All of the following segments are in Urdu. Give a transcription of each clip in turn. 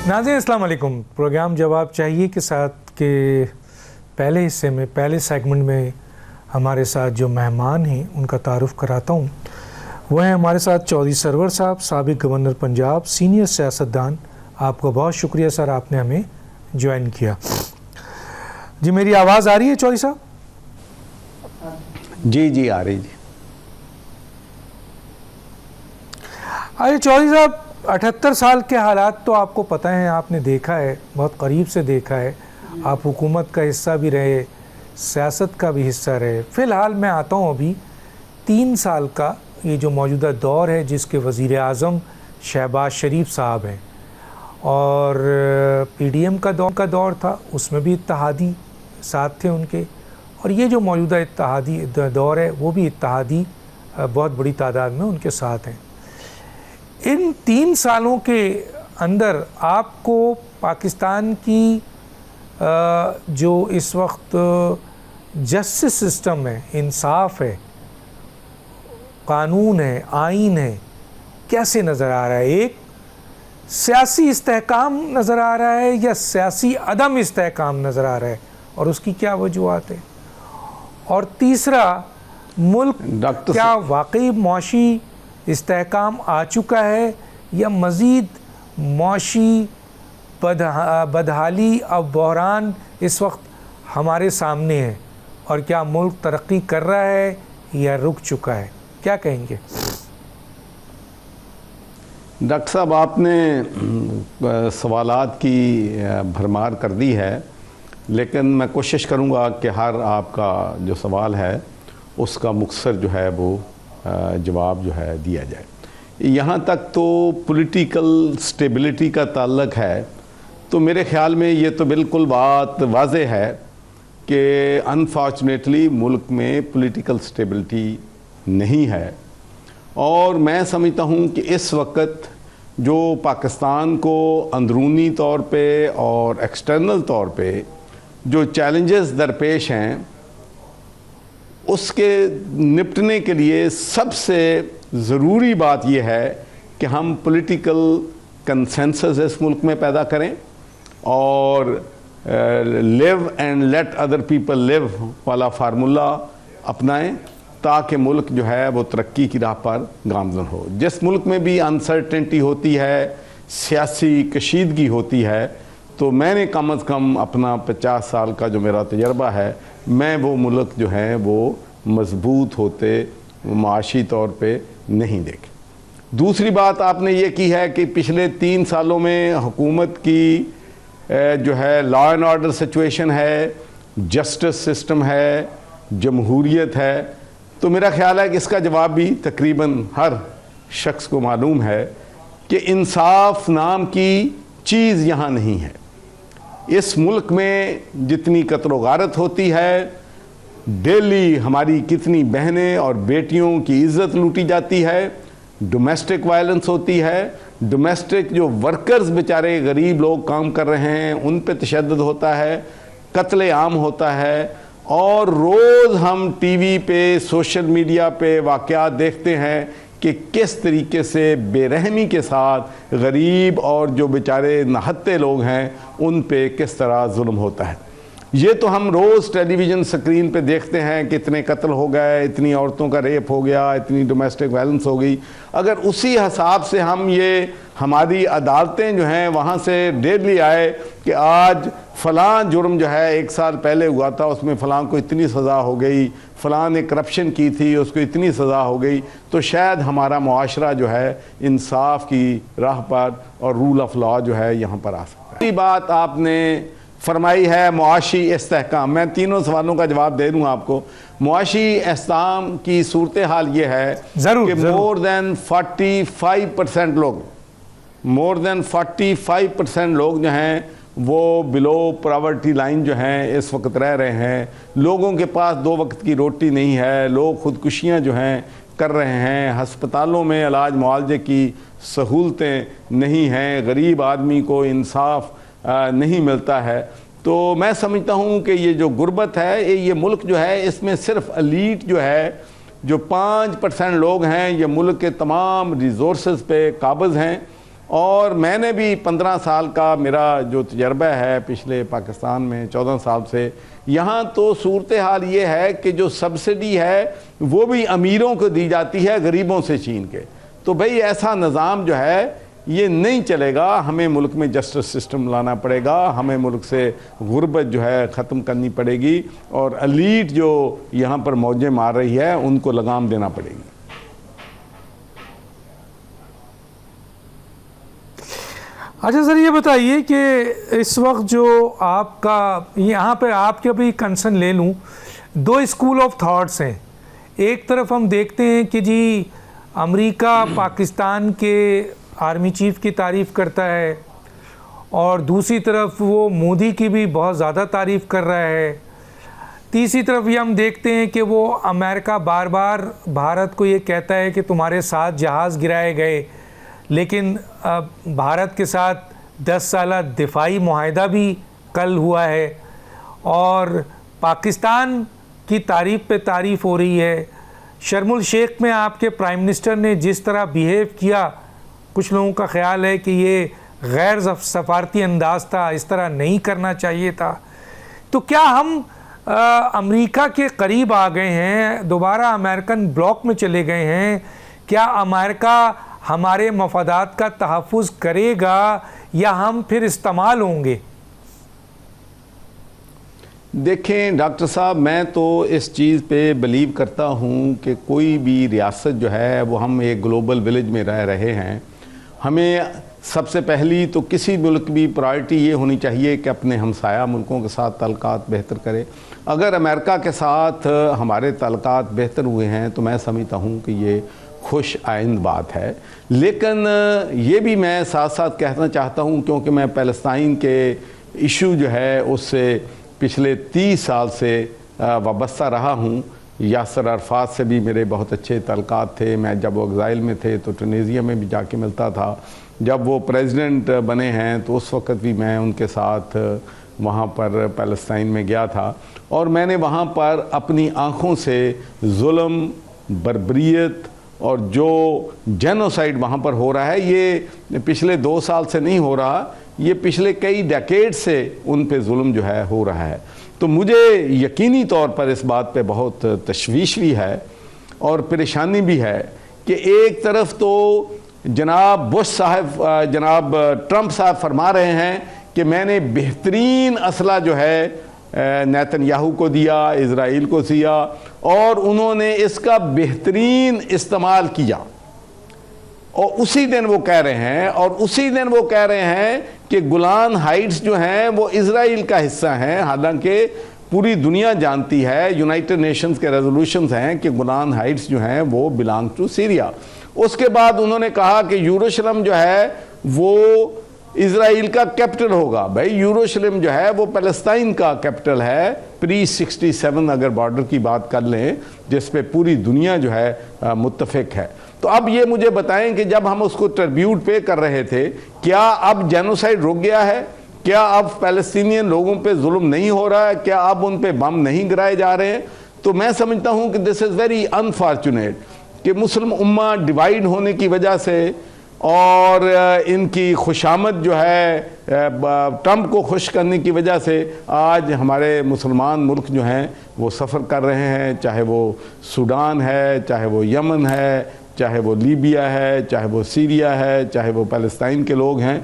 ناظرین السلام علیکم. پروگرام جواب چاہیے کے ساتھ کے پہلے حصے میں پہلے سیگمنٹ میں ہمارے ساتھ جو مہمان ہیں ان کا تعارف کراتا ہوں. وہ ہیں ہمارے ساتھ چودھری سرور صاحب, سابق گورنر پنجاب, سینئر سیاستدان. آپ کا بہت شکریہ سر, آپ نے ہمیں جوائن کیا. جی میری آواز آ رہی ہے چودھری صاحب؟ جی آ رہی جی. آئے چودھری صاحب, 78 سال کے حالات تو آپ کو پتہ ہیں, آپ نے دیکھا ہے, بہت قریب سے دیکھا ہے. آپ حکومت کا حصہ بھی رہے, سیاست کا بھی حصہ رہے. فی الحال میں آتا ہوں ابھی 3 سال کا یہ جو موجودہ دور ہے جس کے وزیر اعظم شہباز شریف صاحب ہیں, اور پی ڈی ایم کا دور تھا, اس میں بھی اتحادی ساتھ تھے ان کے, اور یہ جو موجودہ اتحادی دور ہے وہ بھی اتحادی بہت بڑی تعداد میں ان کے ساتھ ہیں. ان 3 سالوں کے اندر آپ کو پاکستان کی جو اس وقت جسٹس سسٹم ہے, انصاف ہے, قانون ہے, آئین ہے, کیسے نظر آ رہا ہے؟ ایک سیاسی استحکام نظر آ رہا ہے یا سیاسی عدم استحکام نظر آ رہا ہے, اور اس کی کیا وجوہات ہیں؟ اور تیسرا, ملک کیا واقعی معاشی استحکام آ چکا ہے یا مزید معاشی بدحالی اور بحران اس وقت ہمارے سامنے ہے, اور کیا ملک ترقی کر رہا ہے یا رک چکا ہے؟ کیا کہیں گے؟ ڈاکٹر صاحب, آپ نے سوالات کی بھرمار کر دی ہے, لیکن میں کوشش کروں گا کہ ہر آپ کا جو سوال ہے اس کا مختصر جو ہے وہ جواب جو ہے دیا جائے. یہاں تک تو پولیٹیکل سٹیبلٹی کا تعلق ہے تو میرے خیال میں یہ تو بالکل بات واضح ہے کہ انفارچونیٹلی ملک میں پولیٹیکل سٹیبلٹی نہیں ہے. اور میں سمجھتا ہوں کہ اس وقت جو پاکستان کو اندرونی طور پہ اور ایکسٹرنل طور پہ جو چیلنجز درپیش ہیں اس کے نپٹنے کے لیے سب سے ضروری بات یہ ہے کہ ہم پولیٹیکل کنسنسس اس ملک میں پیدا کریں اور لیو اینڈ لیٹ ادر پیپل لیو والا فارمولہ اپنائیں تاکہ ملک جو ہے وہ ترقی کی راہ پر گامزن ہو. جس ملک میں بھی انسرٹنٹی ہوتی ہے, سیاسی کشیدگی ہوتی ہے, تو میں نے کم از کم اپنا 50 سال کا جو میرا تجربہ ہے, میں وہ ملک جو ہیں وہ مضبوط ہوتے معاشی طور پہ نہیں دیکھے. دوسری بات آپ نے یہ کی ہے کہ پچھلے 3 سالوں میں حکومت کی جو ہے لا اینڈ آرڈر سچویشن ہے, جسٹس سسٹم ہے, جمہوریت ہے. تو میرا خیال ہے کہ اس کا جواب بھی تقریباً ہر شخص کو معلوم ہے کہ انصاف نام کی چیز یہاں نہیں ہے. اس ملک میں جتنی قتل و غارت ہوتی ہے, ڈیلی ہماری کتنی بہنیں اور بیٹیوں کی عزت لوٹی جاتی ہے, ڈومیسٹک وائلنس ہوتی ہے, ڈومیسٹک جو ورکرز بیچارے غریب لوگ کام کر رہے ہیں ان پہ تشدد ہوتا ہے, قتل عام ہوتا ہے, اور روز ہم ٹی وی پہ سوشل میڈیا پہ واقعات دیکھتے ہیں کہ کس طریقے سے بے رحمی کے ساتھ غریب اور جو بیچارے نہتے لوگ ہیں ان پہ کس طرح ظلم ہوتا ہے. یہ تو ہم روز ٹیلی ویژن سکرین پہ دیکھتے ہیں کہ اتنے قتل ہو گئے, اتنی عورتوں کا ریپ ہو گیا, اتنی ڈومیسٹک وائلنس ہو گئی. اگر اسی حساب سے ہم یہ ہماری عدالتیں جو ہیں وہاں سے ڈیلی آئے کہ آج فلاں جرم جو ہے 1 سال پہلے ہوا تھا اس میں فلاں کو اتنی سزا ہو گئی, فلاں نے کرپشن کی تھی اس کو اتنی سزا ہو گئی, تو شاید ہمارا معاشرہ جو ہے انصاف کی راہ پر اور رول آف لا جو ہے یہاں پر آ سکتا ہے. یہ بات آپ نے فرمائی ہے معاشی استحکام. میں تینوں سوالوں کا جواب دے دوں آپ کو. معاشی استحکام کی صورتحال یہ ہے کہ مور دین 45% لوگ جو ہیں وہ بلو پراورٹی لائن جو ہیں اس وقت رہ رہے ہیں. لوگوں کے پاس 2 وقت کی روٹی نہیں ہے, لوگ خودکشیاں جو ہیں کر رہے ہیں, ہسپتالوں میں علاج معالجے کی سہولتیں نہیں ہیں, غریب آدمی کو انصاف نہیں ملتا ہے. تو میں سمجھتا ہوں کہ یہ جو غربت ہے, یہ ملک جو ہے اس میں صرف ایلیٹ جو ہے, جو 5% لوگ ہیں, یہ ملک کے تمام ریسورسز پہ قابض ہیں. اور میں نے بھی 15 سال کا میرا جو تجربہ ہے پچھلے پاکستان میں 14 سال سے، یہاں تو صورتحال یہ ہے کہ جو سبسڈی ہے وہ بھی امیروں کو دی جاتی ہے غریبوں سے چھین کے. تو بھئی ایسا نظام جو ہے یہ نہیں چلے گا. ہمیں ملک میں جسٹس سسٹم لانا پڑے گا، ہمیں ملک سے غربت جو ہے ختم کرنی پڑے گی، اور ایلیٹ جو یہاں پر موجیں مار رہی ہے ان کو لگام دینا پڑے گی. اچھا سر، یہ بتائیے کہ اس وقت جو آپ کا یہاں پہ آپ کے بھی کنسرن لے لوں، دو اسکول آف تھاٹس ہیں. ایک طرف ہم دیکھتے ہیں کہ جی امریکہ پاکستان کے آرمی چیف کی تعریف کرتا ہے، اور دوسری طرف وہ مودی کی بھی بہت زیادہ تعریف کر رہا ہے. تیسری طرف یہ ہم دیکھتے ہیں کہ وہ امریکہ بار بار بھارت کو یہ کہتا ہے کہ تمہارے ساتھ جہاز گرائے گئے، لیکن بھارت کے ساتھ 10 سالہ دفاعی معاہدہ بھی کل ہوا ہے، اور پاکستان کی تعریف پہ تعریف ہو رہی ہے. شرم الشیخ میں آپ کے پرائم منسٹر نے جس طرح بیہیو کیا، کچھ لوگوں کا خیال ہے کہ یہ غیر سفارتی انداز تھا، اس طرح نہیں کرنا چاہیے تھا. تو کیا ہم امریکہ کے قریب آ گئے ہیں، دوبارہ امریکن بلاک میں چلے گئے ہیں؟ کیا امریکہ ہمارے مفادات کا تحفظ کرے گا یا ہم پھر استعمال ہوں گے؟ دیکھیں ڈاکٹر صاحب، میں تو اس چیز پہ بلیو کرتا ہوں کہ کوئی بھی ریاست جو ہے وہ ہم ایک گلوبل ولیج میں رہ رہے ہیں. ہمیں سب سے پہلی تو کسی ملک بھی پرائرٹی یہ ہونی چاہیے کہ اپنے ہمسایہ ملکوں کے ساتھ تعلقات بہتر کرے. اگر امریکہ کے ساتھ ہمارے تعلقات بہتر ہوئے ہیں تو میں سمجھتا ہوں کہ یہ خوش آئند بات ہے. لیکن یہ بھی میں ساتھ ساتھ کہنا چاہتا ہوں، کیونکہ میں پیلسٹائن کے ایشو جو ہے اس سے پچھلے 30 سال سے وابستہ رہا ہوں. یاسر عرفات سے بھی میرے بہت اچھے تعلقات تھے. میں جب وہ ایگزائل میں تھے تو ٹونیزیا میں بھی جا کے ملتا تھا. جب وہ پریزیڈنٹ بنے ہیں تو اس وقت بھی میں ان کے ساتھ وہاں پر پیلسٹائن میں گیا تھا، اور میں نے وہاں پر اپنی آنکھوں سے ظلم، بربریت اور جو جینوسائیڈ وہاں پر ہو رہا ہے، یہ پچھلے 2 سال سے نہیں ہو رہا، یہ پچھلے کئی ڈیکیڈ سے ان پہ ظلم جو ہے ہو رہا ہے. تو مجھے یقینی طور پر اس بات پہ بہت تشویش بھی ہے اور پریشانی بھی ہے کہ ایک طرف تو جناب بش صاحب، جناب ٹرمپ صاحب فرما رہے ہیں کہ میں نے بہترین اسلحہ جو ہے نیتن یاہو کو دیا، اسرائیل کو دیا، اور انہوں نے اس کا بہترین استعمال کیا. اور اسی دن وہ کہہ رہے ہیں کہ گولان ہائٹس جو ہیں وہ اسرائیل کا حصہ ہیں، حالانکہ پوری دنیا جانتی ہے، یونائٹڈ نیشنز کے ریزولوشنز ہیں کہ گولان ہائٹس جو ہیں وہ بلانگ ٹو سیریا. اس کے بعد انہوں نے کہا کہ یروشلم جو ہے وہ اسرائیل کا کیپٹل ہوگا. بھائی یروشلم جو ہے وہ فلسطین کا کیپٹل ہے، پری 67 اگر بارڈر کی بات کر لیں، جس پہ پوری دنیا جو ہے متفق ہے. تو اب یہ مجھے بتائیں کہ جب ہم اس کو ٹریبیوٹ پے کر رہے تھے، کیا اب جینوسائیڈ رک گیا ہے؟ کیا اب فلسطینین لوگوں پہ ظلم نہیں ہو رہا ہے؟ کیا اب ان پہ بم نہیں گرائے جا رہے ہیں؟ تو میں سمجھتا ہوں کہ دس از ویری انفارچونیٹ کہ مسلم امہ ڈیوائیڈ ہونے کی وجہ سے اور ان کی خوشامد جو ہے ٹرمپ کو خوش کرنے کی وجہ سے آج ہمارے مسلمان ملک جو ہیں وہ سفر کر رہے ہیں، چاہے وہ سوڈان ہے، چاہے وہ یمن ہے، چاہے وہ لیبیا ہے، چاہے وہ سیریا ہے، چاہے وہ فلسطین کے لوگ ہیں.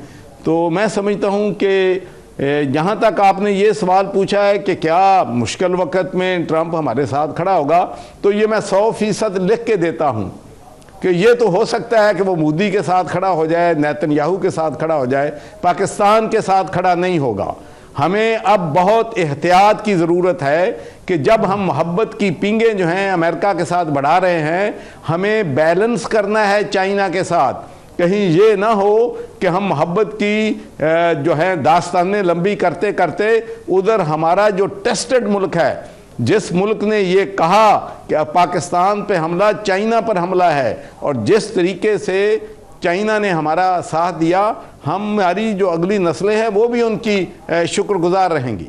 تو میں سمجھتا ہوں کہ جہاں تک آپ نے یہ سوال پوچھا ہے کہ کیا مشکل وقت میں ٹرمپ ہمارے ساتھ کھڑا ہوگا، تو یہ میں 100% لکھ کے دیتا ہوں کہ یہ تو ہو سکتا ہے کہ وہ مودی کے ساتھ کھڑا ہو جائے، نیتن یاہو کے ساتھ کھڑا ہو جائے، پاکستان کے ساتھ کھڑا نہیں ہوگا. ہمیں اب بہت احتیاط کی ضرورت ہے کہ جب ہم محبت کی پینگیں جو ہیں امریکہ کے ساتھ بڑھا رہے ہیں، ہمیں بیلنس کرنا ہے چائنا کے ساتھ. کہیں یہ نہ ہو کہ ہم محبت کی جو ہے داستانیں لمبی کرتے کرتے ادھر ہمارا جو ٹیسٹڈ ملک ہے، جس ملک نے یہ کہا کہ پاکستان پہ حملہ چائنا پر حملہ ہے، اور جس طریقے سے چائنا نے ہمارا ساتھ دیا، ہماری جو اگلی نسلیں ہیں وہ بھی ان کی شکر گزار رہیں گی.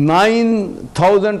9000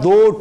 2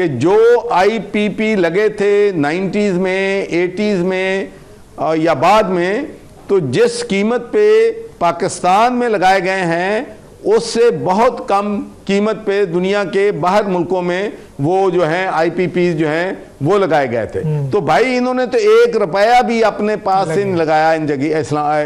کہ جو آئی پی پی لگے تھے 90s میں 80s میں یا بعد میں، تو جس قیمت پہ پاکستان میں لگائے گئے ہیں اس سے بہت کم قیمت پہ دنیا کے باہر ملکوں میں وہ جو ہیں آئی پی پیز جو ہیں وہ لگائے گئے تھے. تو بھائی انہوں نے تو 1 روپیہ بھی اپنے پاس سے نہیں لگایا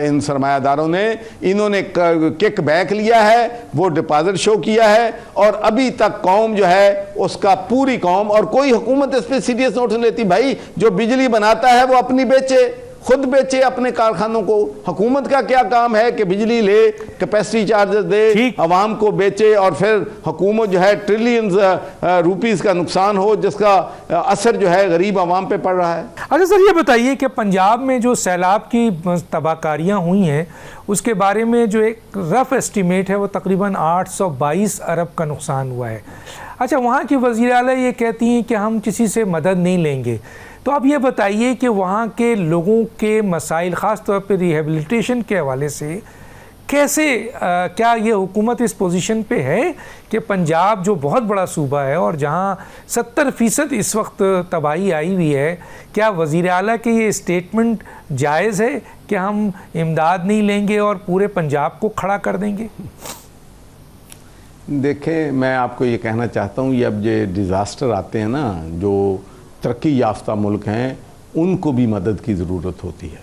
ان سرمایہ داروں نے. انہوں نے کک بیک لیا ہے، وہ ڈپازٹ شو کیا ہے، اور ابھی تک قوم جو ہے اس کا پوری قوم، اور کوئی حکومت اس پہ سیریس نوٹ نہیں لیتی. بھائی جو بجلی بناتا ہے وہ اپنی بیچے، خود بیچے اپنے کارخانوں کو. حکومت کا کیا کام ہے کہ بجلی لے، کیپیسٹی چارجز دے، عوام کو بیچے، اور پھر حکومت جو ہے ٹریلینز روپیز کا نقصان ہو جس کا اثر جو ہے غریب عوام پہ پڑ رہا ہے. اچھا سر، یہ بتائیے کہ پنجاب میں جو سیلاب کی تباہ کاریاں ہوئی ہیں اس کے بارے میں جو ایک رف اسٹیمیٹ ہے وہ تقریباً 822 ارب کا نقصان ہوا ہے. اچھا، وہاں کی وزیر اعلیٰ یہ کہتی ہیں کہ ہم کسی سے مدد نہیں لیں گے. تو اب یہ بتائیے کہ وہاں کے لوگوں کے مسائل، خاص طور پہ ریہیبلیٹیشن کے حوالے سے کیسے، کیا یہ حکومت اس پوزیشن پہ ہے کہ پنجاب جو بہت بڑا صوبہ ہے اور جہاں 70% اس وقت تباہی آئی ہوئی ہے، کیا وزیر اعلیٰ کے یہ اسٹیٹمنٹ جائز ہے کہ ہم امداد نہیں لیں گے اور پورے پنجاب کو کھڑا کر دیں گے؟ دیکھیں، میں آپ کو یہ کہنا چاہتا ہوں، یہ اب یہ ڈیزاسٹر آتے ہیں نا، جو ترقی یافتہ ملک ہیں ان کو بھی مدد کی ضرورت ہوتی ہے.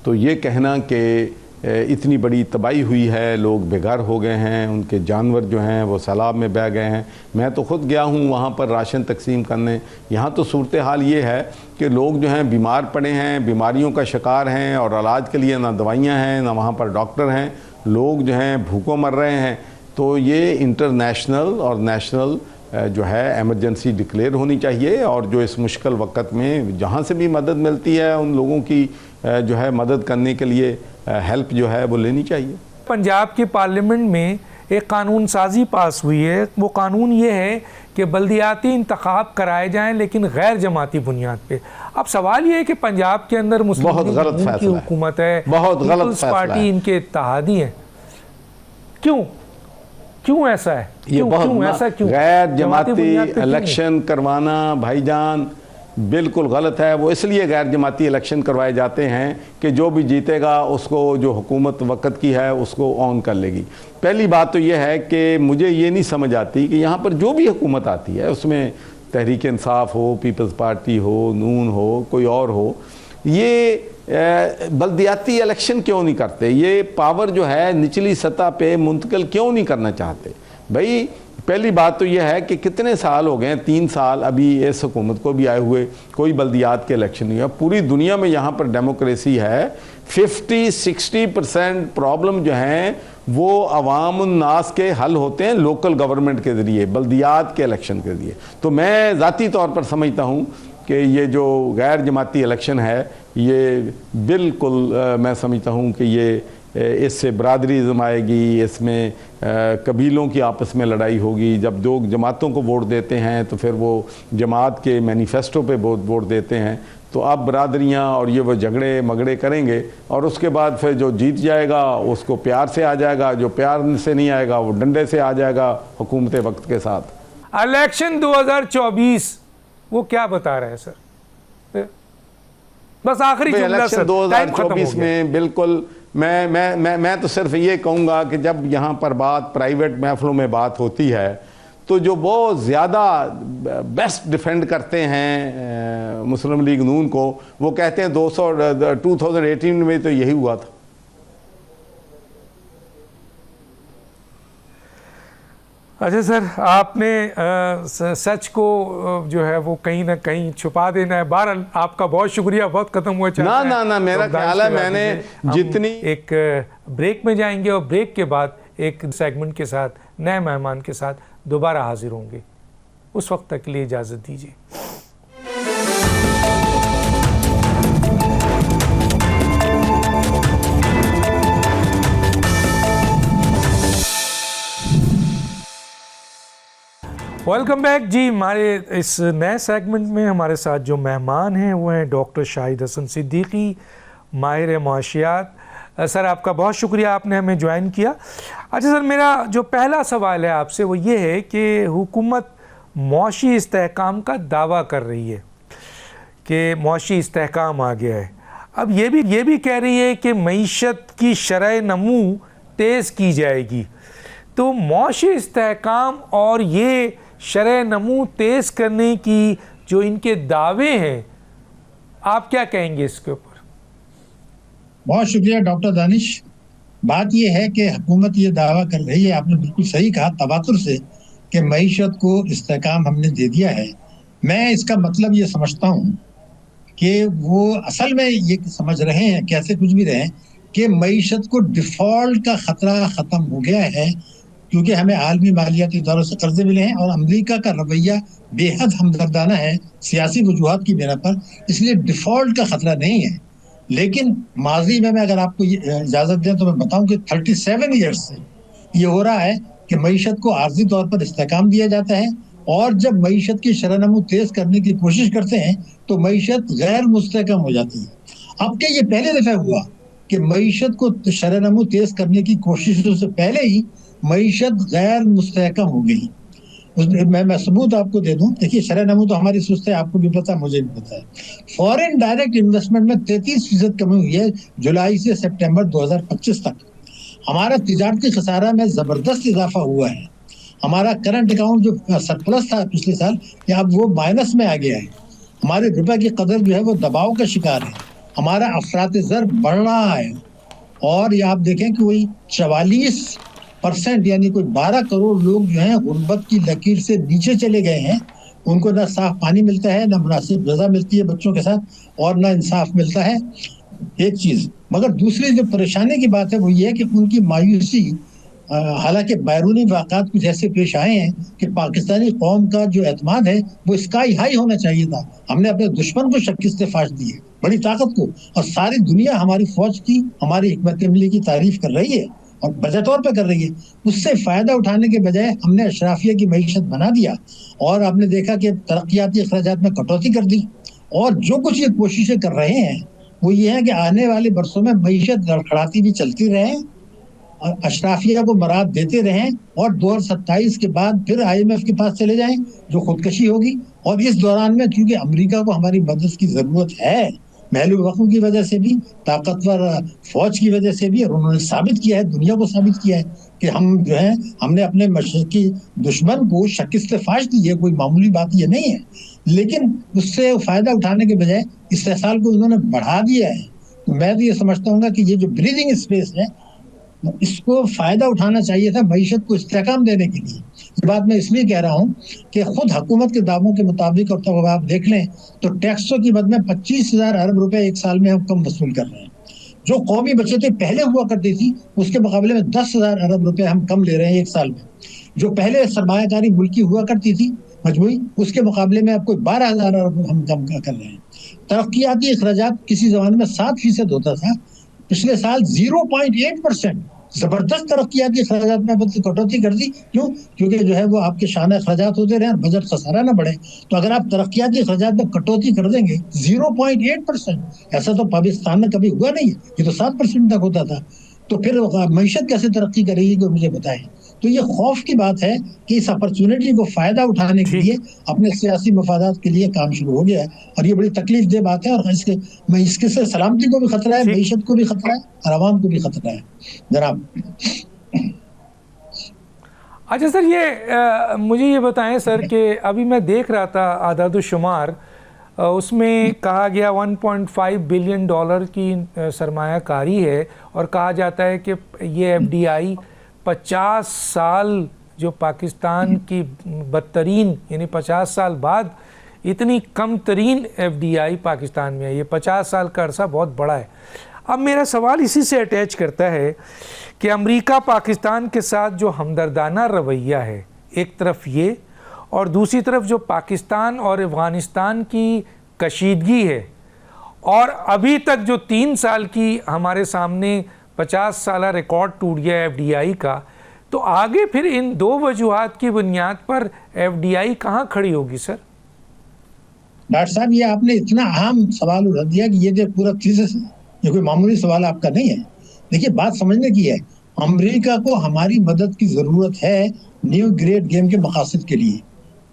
تو یہ کہنا کہ اتنی بڑی تباہی ہوئی ہے، لوگ بے گھر ہو گئے ہیں، ان کے جانور جو ہیں وہ سیلاب میں بہہ گئے ہیں. میں تو خود گیا ہوں وہاں پر راشن تقسیم کرنے. یہاں تو صورتحال یہ ہے کہ لوگ جو ہیں بیمار پڑے ہیں، بیماریوں کا شکار ہیں، اور علاج کے لیے نہ دوائیاں ہیں نہ وہاں پر ڈاکٹر ہیں. لوگ جو ہیں بھوکوں مر رہے ہیں. تو یہ انٹرنیشنل اور نیشنل جو ہے ایمرجنسی ڈکلیئر ہونی چاہیے، اور جو اس مشکل وقت میں جہاں سے بھی مدد ملتی ہے ان لوگوں کی جو ہے مدد کرنے کے لیے ہیلپ جو ہے وہ لینی چاہیے. پنجاب کی پارلیمنٹ میں ایک قانون سازی پاس ہوئی ہے. وہ قانون یہ ہے کہ بلدیاتی انتخاب کرائے جائیں لیکن غیر جماعتی بنیاد پہ. اب سوال یہ ہے کہ پنجاب کے اندر مسلم لیگ کی حکومت ہے، پیپلز پارٹی ان کے اتحادی ہیں. کیوں ایسا ہے؟ غیر جماعتی الیکشن کروانا بھائی جان بالکل غلط ہے. وہ اس لیے غیر جماعتی الیکشن کروائے جاتے ہیں کہ جو بھی جیتے گا اس کو جو حکومت وقت کی ہے اس کو آن کر لے گی. پہلی بات تو یہ ہے کہ مجھے یہ نہیں سمجھ آتی کہ یہاں پر جو بھی حکومت آتی ہے اس میں تحریک انصاف ہو، پیپلز پارٹی ہو، نون ہو، کوئی اور ہو، یہ بلدیاتی الیکشن کیوں نہیں کرتے؟ یہ پاور جو ہے نچلی سطح پہ منتقل کیوں نہیں کرنا چاہتے؟ بھائی پہلی بات تو یہ ہے کہ کتنے سال ہو گئے، 3 سال ابھی اس حکومت کو بھی آئے ہوئے، کوئی بلدیات کے الیکشن نہیں ہے. پوری دنیا میں یہاں پر ڈیموکریسی ہے. 50-60% پرابلم جو ہیں وہ عوام الناس کے حل ہوتے ہیں لوکل گورنمنٹ کے ذریعے، بلدیات کے الیکشن کے ذریعے. تو میں ذاتی طور پر سمجھتا ہوں کہ یہ جو غیر جماعتی الیکشن ہے یہ بالکل میں سمجھتا ہوں کہ یہ اس سے برادریزم آئے گی، اس میں قبیلوں کی آپس میں لڑائی ہوگی. جب دو جماعتوں کو ووٹ دیتے ہیں تو پھر وہ جماعت کے مینیفیسٹو پہ ووٹ دیتے ہیں. تو اب برادریاں اور یہ وہ جھگڑے مگڑے کریں گے، اور اس کے بعد پھر جو جیت جائے گا اس کو پیار سے آ جائے گا، جو پیار سے نہیں آئے گا وہ ڈنڈے سے آ جائے گا حکومت وقت کے ساتھ. الیکشن 2024 وہ کیا بتا رہے ہیں سر؟ بس آخری جملہ سر. 2024 میں بالکل میں تو صرف یہ کہوں گا کہ جب یہاں پر بات پرائیویٹ محفلوں میں بات ہوتی ہے تو جو بہت زیادہ بیسٹ ڈیفینڈ کرتے ہیں مسلم لیگ نون کو، وہ کہتے ہیں 2018 میں تو یہی ہوا تھا. اچھا سر، آپ نے سچ کو جو ہے وہ کہیں نہ کہیں چھپا دینا ہے. بہرحال آپ کا بہت شکریہ. وقت ختم ہوا چاہتا ہے. نہ میرا خیال ہے میں نے جتنی ایک بریک میں جائیں گے اور بریک کے بعد ایک سیگمنٹ کے ساتھ نئے مہمان کے ساتھ دوبارہ حاضر ہوں گے. اس وقت تک کے لیے اجازت دیجیے. ویلکم بیک جی. ہمارے اس نئے سیگمنٹ میں ہمارے ساتھ جو مہمان ہیں وہ ہیں ڈاکٹر شاہد حسن صدیقی، ماہر معاشیات. سر آپ کا بہت شکریہ، آپ نے ہمیں جوائن کیا. اچھا سر، میرا جو پہلا سوال ہے آپ سے وہ یہ ہے کہ حکومت معاشی استحکام کا دعویٰ کر رہی ہے کہ معاشی استحکام آ گیا ہے. اب یہ بھی کہہ رہی ہے کہ معیشت کی شرح نمو تیز کی جائے گی. تو معاشی استحکام اور یہ شرح نمو تیز کرنے کی جو ان کے دعوے ہیں، آپ کیا کہیں گے اس کے اوپر؟ بہت شکریہ ڈاکٹر دانش. بات یہ ہے کہ حکومت یہ دعویٰ کر رہی ہے، آپ نے بالکل صحیح کہا تواتر سے، کہ معیشت کو استحکام ہم نے دے دیا ہے. میں اس کا مطلب یہ سمجھتا ہوں کہ وہ اصل میں یہ سمجھ رہے ہیں، کیسے کچھ بھی رہیں، کہ معیشت کو ڈیفالٹ کا خطرہ ختم ہو گیا ہے، کیونکہ ہمیں عالمی مالیاتی اداروں سے قرضے ملے ہیں اور امریکہ کا رویہ بے حد ہمدردانہ ہے سیاسی وجوہات کی بنا پر، اس لیے ڈیفالٹ کا خطرہ نہیں ہے. لیکن ماضی میں اگر آپ کو اجازت دیں تو میں بتاؤں کہ 37 ایئرس سے یہ ہو رہا ہے کہ معیشت کو عارضی طور پر استحکام دیا جاتا ہے، اور جب معیشت کی شرح نمو تیز کرنے کی کوشش کرتے ہیں تو معیشت غیر مستحکم ہو جاتی ہے. اب کہ یہ پہلے دفعہ ہوا کہ معیشت کو شرح نمو تیز کرنے کی کوششوں سے پہلے ہی معیشت غیر مستحکم ہو گئی. میں ثبوت آپ کو دے دوں. دیکھیے شرح نمو تو ہماری سست ہے، آپ کو بھی پتا ہے، مجھے بھی پتا ہے. فورن ڈائریکٹ انویسٹمنٹ میں 33% کمی ہوئی ہے جولائی سے سپٹمبر 2025 تک. ہمارا تجارتی خسارہ میں زبردست اضافہ ہوا ہے. ہمارا کرنٹ اکاؤنٹ جو سرپلس تھا پچھلے سال، یا اب وہ مائنس میں آ گیا ہے. ہمارے روپے کی قدر جو ہے وہ دباؤ کا شکار ہے. ہمارا افراط زر بڑھ رہا ہے، اور یہ آپ دیکھیں کہ وہی 44% یعنی کوئی 12 کروڑ لوگ جو ہیں غربت کی لکیر سے نیچے چلے گئے ہیں. ان کو نہ صاف پانی ملتا ہے، نہ مناسب غذا ملتی ہے بچوں کے ساتھ، اور نہ انصاف ملتا ہے. ایک چیز. مگر دوسری جو پریشانی کی بات ہے وہ یہ ہے کہ ان کی مایوسی، حالانکہ بیرونی واقعات کچھ ایسے پیش آئے ہیں کہ پاکستانی قوم کا جو اعتماد ہے وہ اسکائی ہائی ہونا چاہیے تھا. ہم نے اپنے دشمن کو شکست فاش دی ہے، بڑی طاقت کو، اور ساری دنیا ہماری فوج کی، ہماری حکمت عملی کی تعریف کر رہی ہے اور بجے طور پہ کر رہی ہے. اس سے فائدہ اٹھانے کے بجائے ہم نے اشرافیہ کی معیشت بنا دیا، اور آپ نے دیکھا کہ ترقیاتی اخراجات میں کٹوتی کر دی. اور جو کچھ یہ کوششیں کر رہے ہیں وہ یہ ہے کہ آنے والے برسوں میں معیشت لڑکھڑاتی بھی چلتی رہے، اشرافیہ کو مراد دیتے رہیں، اور 2027 کے بعد پھر IMF کے پاس چلے جائیں جو خودکشی ہوگی. اور اس دوران میں چونکہ امریکہ کو ہماری مدد کی ضرورت ہے، محل وقوع کی وجہ سے بھی، طاقتور فوج کی وجہ سے بھی، اور انہوں نے ثابت کیا ہے، دنیا کو ثابت کیا ہے کہ ہم جو ہے ہم نے اپنے مشرقی دشمن کو شکست فاش دی ہے. کوئی معمولی بات یہ نہیں ہے. لیکن اس سے فائدہ اٹھانے کے بجائے استحصال کو انہوں نے بڑھا دیا ہے. تو میں تو یہ سمجھتا ہوں کہ یہ جو بریدنگ اسپیس ہے اس کو فائدہ اٹھانا چاہیے تھا معیشت کو استحکام دینے کے لیے. یہ بات میں اس لیے کہہ رہا ہوں کہ خود حکومت کے دعووں کے مطابق، اور تو آپ دیکھ لیں تو ٹیکسوں کی مد میں 25,000 ارب روپے ایک سال میں ہم کم وصول کر رہے ہیں. جو قومی بچتیں پہلے ہوا کرتی تھی اس کے مقابلے میں 10,000 ارب روپے ہم کم لے رہے ہیں ایک سال میں. جو پہلے سرمایہ کاری ملکی ہوا کرتی تھی مجموعی، اس کے مقابلے میں اب کوئی 12,000 ارب ہم کم کر رہے ہیں. ترقیاتی اخراجات کسی زمانے میں 7% ہوتا تھا، پچھلے سال 0.8%. زبردست ترقیاتی اخراجات میں کٹوتی کر دی. کیوں؟ کیونکہ جو ہے وہ آپ کے شانہ اخراجات ہوتے رہے اور بجٹ خسارہ نہ بڑھے. تو اگر آپ ترقیاتی اخراجات میں کٹوتی کر دیں گے 0.8%، ایسا تو پاکستان میں کبھی ہوا نہیں ہے، یہ تو 7% تک ہوتا تھا، تو پھر معیشت کیسے ترقی کرے گی کوئی مجھے بتائیں. تو یہ خوف کی بات ہے کہ اس اپرچونٹی کو فائدہ اٹھانے کے لیے اپنے سیاسی مفادات کے لیے کام شروع ہو گیا ہے، اور یہ بڑی تکلیف دہ بات ہے. اور اس کے سے سلامتی کو بھی خطرہ ہے، معیشت کو بھی خطرہ ہے، اور عوام کو بھی خطرہ ہے. جناب اچھا سر، یہ مجھے یہ بتائیں سر کہ ابھی میں دیکھ رہا تھا اعداد و شمار، اس میں کہا گیا $1.5 بلین کی سرمایہ کاری ہے، اور کہا جاتا ہے کہ یہ FDI 50 سال جو پاکستان کی بدترین، یعنی 50 سال بعد اتنی کم ترین FDI پاکستان میں ہے. یہ 50 سال کا عرصہ بہت بڑا ہے. اب میرا سوال اسی سے اٹیچ کرتا ہے کہ امریکہ پاکستان کے ساتھ جو ہمدردانہ رویہ ہے ایک طرف یہ، اور دوسری طرف جو پاکستان اور افغانستان کی کشیدگی ہے، اور ابھی تک جو 3 سال کی ہمارے سامنے 50 سالہ ریکارڈ ٹوٹ گیا ہے FDI کا، تو آگے پھر ان دو وجوہات کی بنیاد پر FDI کہاں کھڑی ہوگی سر؟ ڈاکٹر صاحب یہ آپ نے اتنا اہم سوال اٹھا دیا کہ یہ جو پورا تھیسس ہے، یہ کوئی معمولی سوال آپ کا نہیں ہے. دیکھیے بات سمجھنے کی ہے، امریکہ کو ہماری مدد کی ضرورت ہے نیو گریٹ گیم کے مقاصد کے لیے.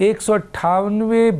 198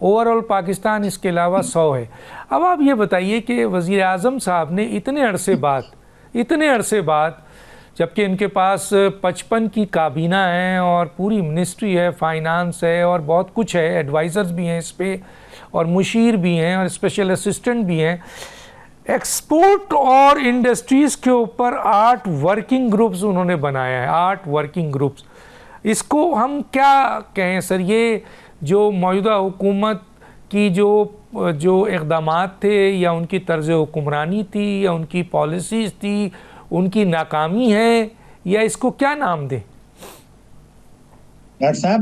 اوور آل پاکستان اس کے علاوہ 100 ہے. اب آپ یہ بتائیے کہ وزیر اعظم صاحب نے اتنے عرصے بعد جبکہ ان کے پاس 55 کی کابینہ ہیں اور پوری منسٹری ہے، فائنانس ہے اور بہت کچھ ہے، ایڈوائزرز بھی ہیں اس پہ اور مشیر بھی ہیں اور اسپیشل اسسٹنٹ بھی ہیں، ایکسپورٹ اور انڈسٹریز کے اوپر 8 ورکنگ گروپس انہوں نے بنایا ہے، 8 ورکنگ گروپس. اس کو ہم کیا کہیں سر؟ یہ جو موجودہ حکومت کی جو اقدامات تھے یا ان کی طرز حکمرانی تھی یا ان کی پالیسیز تھی، ان کی ناکامی ہے یا اس کو کیا نام دیں؟ ڈاکٹر صاحب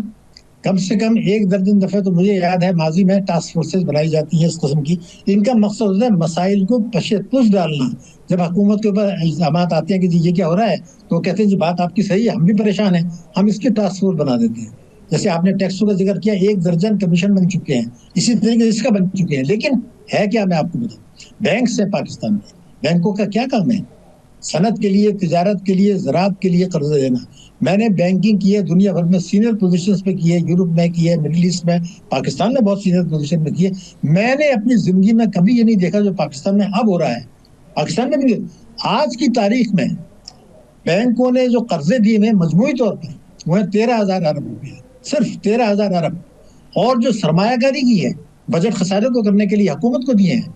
کم سے کم 1 درجن دفعہ تو مجھے یاد ہے ماضی میں ٹاسک فورسز بنائی جاتی ہیں اس قسم کی. ان کا مقصد ہوتا ہے مسائل کو پش ڈالنا. جب حکومت کے اوپر الزامات آتے ہیں کہ جی یہ کیا ہو رہا ہے تو وہ کہتے ہیں جی بات آپ کی صحیح ہے، ہم بھی پریشان ہیں، ہم اس کی ٹاسک فورس بنا دیتے ہیں. جیسے آپ نے ٹیکسوں کا ذکر کیا، 1 درجن کمیشن بن چکے ہیں، اسی طریقے سے اس کا بن چکے ہیں. لیکن ہے کیا، میں آپ کو بتاؤں، بینکس ہیں پاکستان میں. بینکوں کا کیا کام ہے؟ صنعت کے لیے، تجارت کے لیے، زراعت کے لیے قرض دینا. میں نے بینکنگ کی ہے دنیا بھر میں، سینئر پوزیشنز پہ کی ہے، یورپ میں کی ہے، مڈل ایسٹ میں، پاکستان میں بہت سینئر پوزیشن میں کی ہے. میں نے اپنی زندگی میں کبھی یہ نہیں دیکھا جو پاکستان میں اب ہو رہا ہے. پاکستان میں بھی آج کی تاریخ میں بینکوں نے جو قرضے دیے ہیں مجموعی طور پر وہ ہیں 13,000 ارب روپیہ، صرف 13,000 ارب. اور جو سرمایہ کاری کی ہے بجٹ خسارے کو کرنے کے لیے حکومت کو دیے ہیں،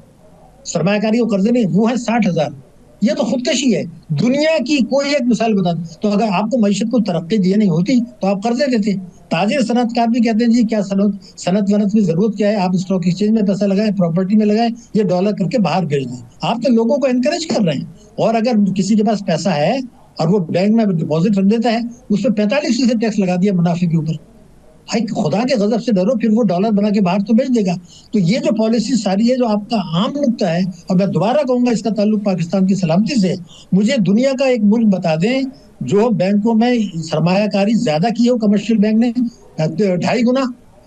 سرمایہ کاری کو قرضے نہیں، وہ ہیں 60,000. یہ تو خودکشی ہے. دنیا کی کوئی ایک مثال بتا دیں تو اگر آپ کو معیشت کو ترقی دی نہیں ہوتی تو آپ قرضے دیتے. تاجر صنعت کار بھی کہتے ہیں جی کیا صنعت ونعت میں ضرورت کیا ہے، آپ اسٹاک ایکسچینج میں پیسہ لگائیں، پراپرٹی میں لگائیں، یہ ڈالر کر کے باہر بھیج دیں. آپ تو لوگوں کو انکریج کر رہے ہیں. اور اگر کسی کے پاس پیسہ ہے اور وہ بینک میں ڈپازٹ رکھ دیتا ہے، اس پہ 45% ٹیکس لگا دیا منافع کے اوپر. بھائی خدا کے غضب سے ڈرو، پھر وہ ڈالر بنا کے باہر تو بھیج دے گا. تو یہ جو پالیسی ساری ہے جو آپ کا عام نکتہ ہے، اور میں دوبارہ کہوں گا اس کا تعلق پاکستان کی سلامتی سے. مجھے دنیا کا ایک ملک بتا دیں جو بینکوں میں سرمایہ کاری زیادہ کی ہو، کمرشل بینک نے 2.5 گنا،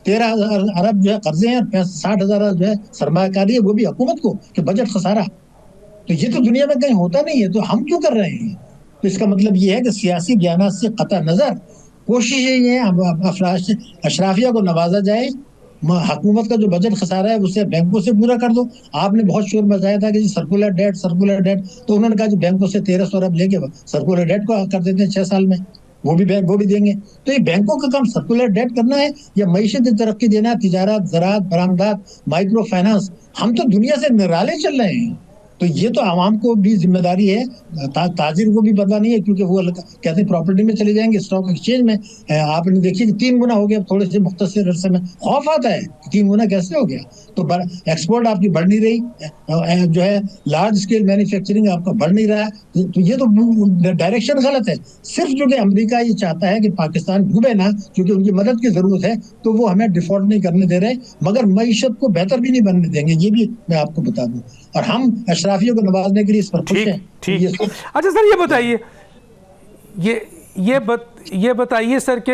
13,000 ارب جو ہے قرضے ہیں اور 60,000 جو ہے سرمایہ کاری ہے، وہ بھی حکومت کو کہ بجٹ خسارہ. تو یہ تو دنیا میں کہیں ہوتا نہیں ہے، تو ہم کیوں کر رہے ہیں؟ تو اس کا مطلب یہ ہے کہ سیاسی بیانات سے قطع نظر کوشش یہ ہے اشرافیہ کو نوازا جائے. حکومت کا جو بجٹ خسارہ ہے اسے بینکوں سے پورا کر دو. آپ نے بہت شور مچایا تھا کہ جی سرکولر ڈیٹ، تو انہوں نے کہا جی بینکوں سے 1,300 ارب لے کے سرکولر ڈیٹ کو کر دیتے ہیں 6 سال میں، وہ بھی دیں گے. تو یہ بینکوں کا کام سرکولر ڈیٹ کرنا ہے یا معیشت ترقی دینا ہے؟ تجارت، زراعت، برآمدات، مائکرو فائنانس. ہم تو دنیا سے نرالے چل رہے ہیں. تو یہ تو عوام کو بھی ذمہ داری ہے، تاجر کو بھی پتہ نہیں ہے کیونکہ وہ کہتے ہیں پراپرٹی میں چلے جائیں گے، اسٹاک ایکسچینج میں. آپ نے دیکھیے کہ 3 گنا ہو گیا تھوڑے سے مختصر عرصے میں. خوف آتا ہے 3 گنا کیسے ہو گیا. تو ایکسپورٹ آپ کی بڑھ نہیں رہی، جو ہے لارج اسکیل مینوفیکچرنگ آپ کا بڑھ نہیں رہا ہے. تو یہ تو ڈائریکشن غلط ہے. صرف جو کہ امریکہ یہ چاہتا ہے کہ پاکستان ڈوبے نہ، کیونکہ ان کی مدد کی ضرورت ہے، تو وہ ہمیں ڈیفالٹ نہیں کرنے دے رہے، مگر معیشت کو بہتر بھی نہیں بننے دیں گے، یہ بھی میں آپ کو بتا دوں. اور ہم اشرافیوں کو نوازنے کے لیے اس پر خوش ہیں. اچھا سر یہ بتائیے، یہ بتائیے سر کہ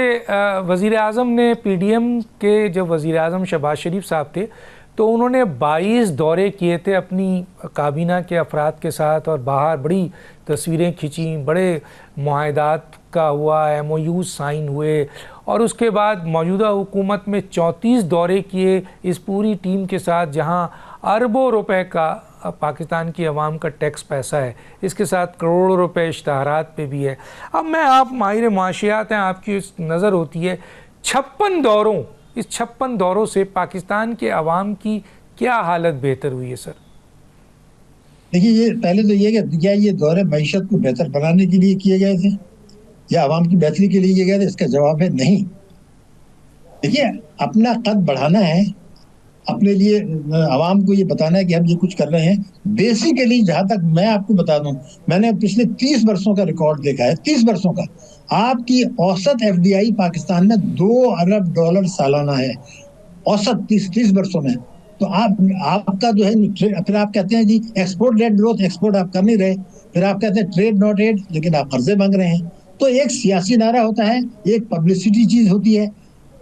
وزیر اعظم نے پی ڈی ایم کے جب وزیر اعظم شہباز شریف صاحب تھے تو انہوں نے 22 دورے کیے تھے اپنی کابینہ کے افراد کے ساتھ، اور باہر بڑی تصویریں کھینچیں، بڑے معاہدات کا ہوا، ایم او یوز سائن ہوئے. اور اس کے بعد موجودہ حکومت میں 34 دورے کیے اس پوری ٹیم کے ساتھ، جہاں اربوں روپے کا پاکستان کی عوام کا ٹیکس پیسہ ہے، اس کے ساتھ کروڑوں روپے اشتہارات پہ بھی ہے. اب آپ ماہر معاشیات ہیں، آپ کی نظر ہوتی ہے 56 دوروں سے پاکستان کے عوام کی کیا حالت بہتر ہوئی ہے سر؟ دیکھیے یہ پہلے تو یہ کہ کیا یہ دورے معیشت کو بہتر بنانے کے لیے کیے گئے تھے یا عوام کی بہتری کے لیے کیے گئے تھے؟ اس کا جواب ہے نہیں. دیکھیے اپنا قد بڑھانا ہے، اپنے لیے عوام کو یہ بتانا ہے کہ ہم یہ کچھ کر رہے ہیں. بیسیکلی جہاں تک میں آپ کو بتا دوں، میں نے پچھلے 30 برسوں کا ریکارڈ دیکھا ہے، 30 برسوں کا. آپ کی اوسط ایف ڈی آئی پاکستان میں $2 ارب سالانہ ہے، اوسط 30 برسوں میں. تو آپ کا جو ہے، پھر آپ کہتے ہیں جی ایکسپورٹ لیڈ گروتھ، ایکسپورٹ آپ کر نہیں رہے. پھر آپ کہتے ہیں ٹریڈ ناٹ ایڈ، لیکن آپ قرضے مانگ رہے ہیں. تو ایک سیاسی نعرہ ہوتا ہے، ایک پبلسٹی چیز ہوتی ہے،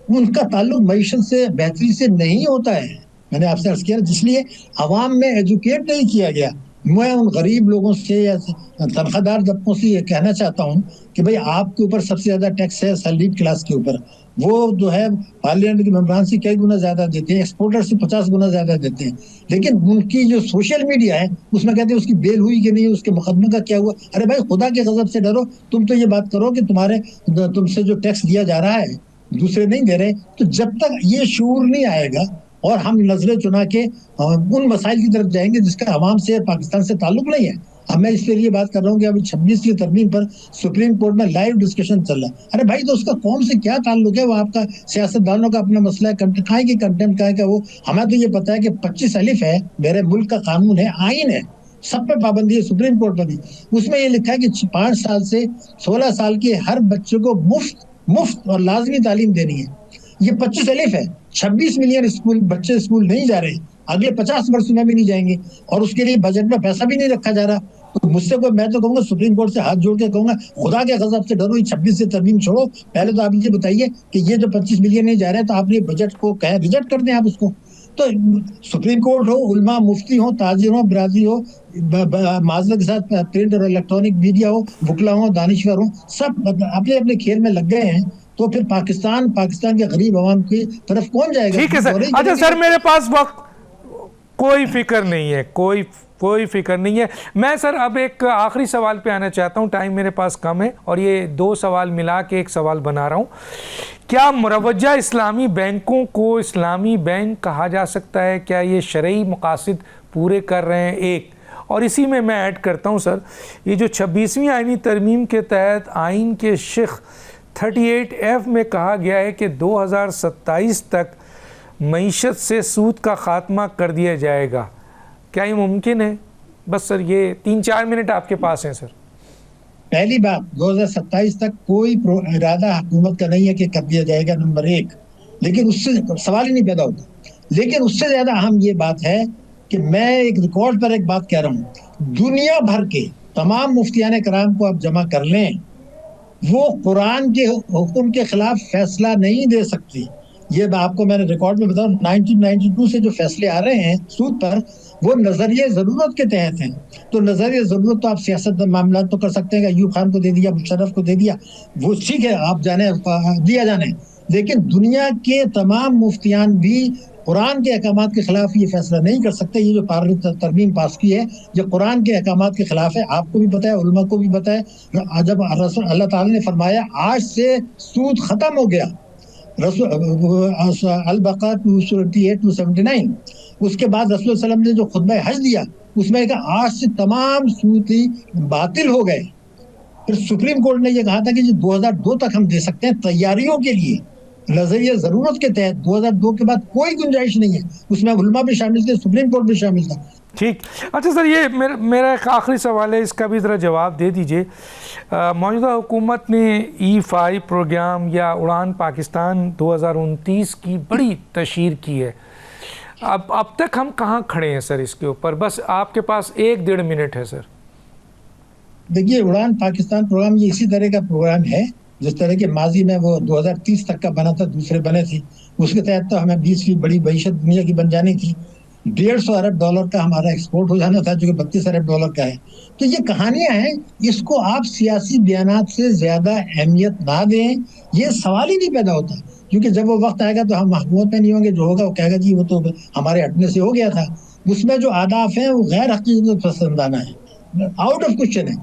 ان کا تعلق معیشت سے، بہتری سے نہیں ہوتا ہے. میں نے آپ سے عرض کیا، جس لیے عوام میں ایجوکیٹ نہیں کیا گیا. میں ان غریب لوگوں سے یا تنخواہ دار طبقوں سے یہ کہنا چاہتا ہوں کہ بھئی آپ کے اوپر سب سے زیادہ ٹیکس ہے سیلریڈ کلاس کے اوپر. وہ جو ہے پارلیمنٹ کے ممبران سے کئی گنا زیادہ دیتے ہیں, ایکسپورٹر سے 50 گنا زیادہ دیتے ہیں, لیکن ان کی جو سوشل میڈیا ہے اس میں کہتے ہیں اس کی بیل ہوئی کہ نہیں, اس کے مقدمے کا کیا ہوا. ارے بھائی خدا کے غضب سے ڈرو, تم تو یہ بات کرو کہ تم سے جو ٹیکس دیا جا رہا ہے دوسرے نہیں دے رہے. تو جب تک یہ شعور نہیں آئے گا اور ہم نظریں چنا کے ان مسائل کی طرف جائیں گے جس کا عوام سے پاکستان سے تعلق نہیں ہے. اب میں اس کے لیے بات کر رہا ہوں کہ ابھی 26 ترمیم پر سپریم کورٹ میں لائیو ڈسکشن چل رہا ہے. ارے بھائی تو اس کا قوم سے کیا تعلق ہے؟ وہ آپ کا سیاست دانوں کا اپنا مسئلہ ہے, کہاں کی کنٹینٹ کا ہے کہ وہ. ہمیں تو یہ پتا ہے کہ 25 الف ہے, میرے ملک کا قانون ہے, آئین ہے, سب پہ پابندی ہے, سپریم کورٹ پر بھی. اس میں یہ لکھا ہے کہ 5 سال سے 16 سال کے ہر بچے کو مفت اور لازمی تعلیم دینی ہے. یہ 25 الف ہے. 26 ملین بچے اسکول نہیں جا رہے, اگلے 50 برس میں بھی نہیں جائیں گے, اور اس کے لیے بجٹ میں پیسہ بھی نہیں رکھا جا رہا. تو مجھ سے میں تو کہوں گا سپریم کورٹ سے ہاتھ جوڑ کے کہوں گا خدا کے غضب سے ڈرو, یہ 26 سے ترمیم چھوڑو. پہلے تو آپ یہ بتائیے کہ یہ جو 25 ملین نہیں جا رہے تو آپ نے بجٹ کو کہیں ریجیکٹ کر دیں آپ اس کو. تو سپریم کورٹ ہو, علماء مفتی ہو, تاجر ہو, برادری ہو, معذرت کے ساتھ پرنٹ اور الیکٹرانک میڈیا ہو, وکلا ہو, دانشور ہو, سب اپنے اپنے کھیل میں لگ گئے ہیں. تو پھر پاکستان کے غریب عوام کی طرف کون جائے گا؟ ٹھیک ہے سر. اچھا سر, میرے پاس وقت کوئی فکر نہیں ہے, کوئی فکر نہیں ہے. میں سر اب ایک آخری سوال پہ آنا چاہتا ہوں, ٹائم میرے پاس کم ہے اور یہ 2 سوال ملا کے ایک سوال بنا رہا ہوں. کیا مروجہ اسلامی بینکوں کو اسلامی بینک کہا جا سکتا ہے؟ کیا یہ شرعی مقاصد پورے کر رہے ہیں؟ ایک اور اسی میں ایڈ کرتا ہوں سر, یہ جو 26ویں آئینی ترمیم کے تحت آئین کے شق 38F میں کہا گیا ہے کہ 2027 تک معیشت سے سود کا خاتمہ کر دیا جائے گا, کیا یہ ممکن ہے؟ بس سر یہ 3-4 منٹ آپ کے پاس ہیں سر. پہلی بات 2027 تک کوئی ارادہ حکومت کا نہیں ہے کہ کر دیا جائے گا, نمبر 1. لیکن اس سے سوال ہی نہیں پیدا ہوتا. لیکن اس سے زیادہ اہم یہ بات ہے کہ میں ایک ریکارڈ پر ایک بات کہہ رہا ہوں, دنیا بھر کے تمام مفتیان کرام کو آپ جمع کر لیں, وہ قرآن کے حکم کے خلاف فیصلہ نہیں دے سکتی. یہ آپ کو میں نے ریکارڈ میں بتاؤں, 1992 سے جو فیصلے آ رہے ہیں سود پر, وہ نظریہ ضرورت کے تحت ہیں. تو نظریہ ضرورت تو آپ سیاست معاملات تو کر سکتے ہیں کہ ایوب خان کو دے دیا, مشرف کو دے دیا, وہ ٹھیک ہے, آپ جانے دیا جانے. لیکن دنیا کے تمام مفتیان بھی قرآن کے احکامات کے خلاف یہ فیصلہ نہیں کر سکتے. یہ جو پارلیمنٹ ترمیم پاس کی ہے یہ قرآن کے احکامات کے خلاف ہے. آپ کو بھی پتہ ہے, علماء کو بھی پتہ ہے. جب اللہ تعالیٰ نے فرمایا آج سے سود ختم ہو گیا, البقرہ 278-279, اس کے بعد رسول اللہ علیہ وسلم نے جو خطبہ حج دیا اس میں کہا آج سے تمام سودی باطل ہو گئے. پھر سپریم کورٹ نے یہ کہا تھا کہ یہ 2002 تک ہم دے سکتے ہیں تیاریوں کے لیے, نظریہ ضرورت کے تحت. 2002 کے بعد کوئی گنجائش نہیں ہے. اس میں علماء بھی شامل تھے, سپریم کورٹ بھی شامل تھا. ٹھیک. اچھا سر, یہ میرا ایک آخری سوال ہے, اس کا بھی ذرا جواب دے دیجئے. موجودہ حکومت نے E5 پروگرام یا اڑان پاکستان 2029 کی بڑی تشہیر کی ہے. اب تک ہم کہاں کھڑے ہیں سر اس کے اوپر؟ بس آپ کے پاس 1-1.5 منٹ ہے سر. دیکھیے, اڑان پاکستان پروگرام یہ اسی طرح کا پروگرام ہے جس طرح کے ماضی میں وہ 2030 تک کا بنا تھا, دوسرے بنے تھے. اس کے تحت تو ہمیں 20 بڑی معیشت دنیا کی بن جانی تھی. $150 ارب کا ہمارا ایکسپورٹ ہو جانا تھا, جو کہ $32 ارب کا ہے. تو یہ کہانیاں ہیں, اس کو آپ سیاسی بیانات سے زیادہ اہمیت نہ دیں, یہ سوال ہی نہیں پیدا ہوتا. کیونکہ جب وہ وقت آئے گا تو ہم حکومت میں نہیں ہوں گے, جو ہوگا وہ کہے گا جی وہ تو ہمارے ہٹنے سے ہو گیا تھا. اس میں جو اہداف ہیں وہ غیر حقیقت پسندانہ ہیں, آؤٹ آف کوشچن ہے.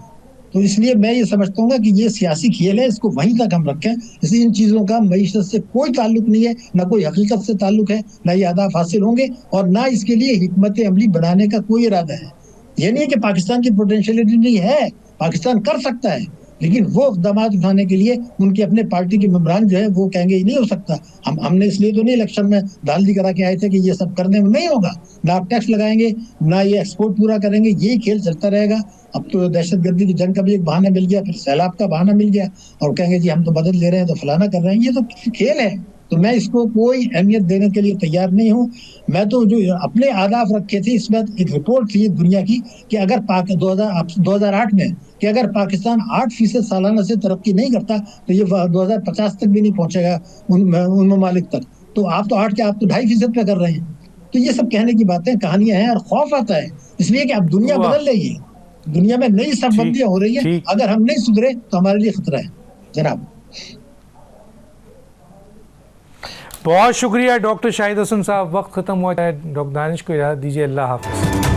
تو اس لیے میں یہ سمجھتا ہوں گا کہ یہ سیاسی کھیل ہے, اس کو وہیں تک ہم رکھیں. اس لیے ان چیزوں کا معیشت سے کوئی تعلق نہیں ہے, نہ کوئی حقیقت سے تعلق ہے, نہ یہ اہداف حاصل ہوں گے, اور نہ اس کے لیے حکمت عملی بنانے کا کوئی ارادہ ہے. یہ نہیں ہے کہ پاکستان کی پوٹینشیلٹی نہیں ہے, پاکستان کر سکتا ہے, لیکن وہ اقدامات اٹھانے کے لیے ان کے اپنے پارٹی کے ممبران جو ہیں وہ کہیں گے یہ نہیں ہو سکتا. ہم نے اس لیے تو نہیں الیکشن میں دھاندلی کرا کے آئے تھے کہ یہ سب کرنے میں نہیں ہوگا. نہ آپ ٹیکس لگائیں گے, نہ یہ ایکسپورٹ پورا کریں گے, یہی کھیل چلتا رہے گا. اب تو دہشت گردی کی جنگ کا بھی ایک بہانہ مل گیا, پھر سیلاب کا بہانہ مل گیا, اور کہیں گے جی ہم تو بدل لے رہے ہیں, تو فلانا کر رہے ہیں. یہ تو کھیل ہے. تو میں اس کو کوئی اہمیت دینے کے لیے تیار نہیں ہوں. میں تو جو اپنے اہداف رکھے تھے, اس میں ایک رپورٹ تھی دنیا کی کہ اگر 2008 میں کہ اگر پاکستان 8% سالانہ سے ترقی نہیں کرتا تو یہ 2050 تک بھی نہیں پہنچے گا ان ممالک تک. تو آپ تو 8 کے آپ تو 2.5% پہ کر رہے ہیں. تو تو یہ سب کہنے کی باتیں کہانیاں ہیں، اور خوف آتا ہے اس لیے کہ اب دنیا واہ۔ بدل رہی ہے، دنیا میں نئی صف بندیاں ہو رہی ہیں، ٹھیک۔ اگر ہم نہیں سدھرے تو ہمارے لیے خطرہ ہے جناب۔ بہت شکریہ ڈاکٹر شاہد حسن صاحب، وقت ختم ہوا ہے، ڈاکٹر دانش کو اجازت دیجیے، اللہ حافظ۔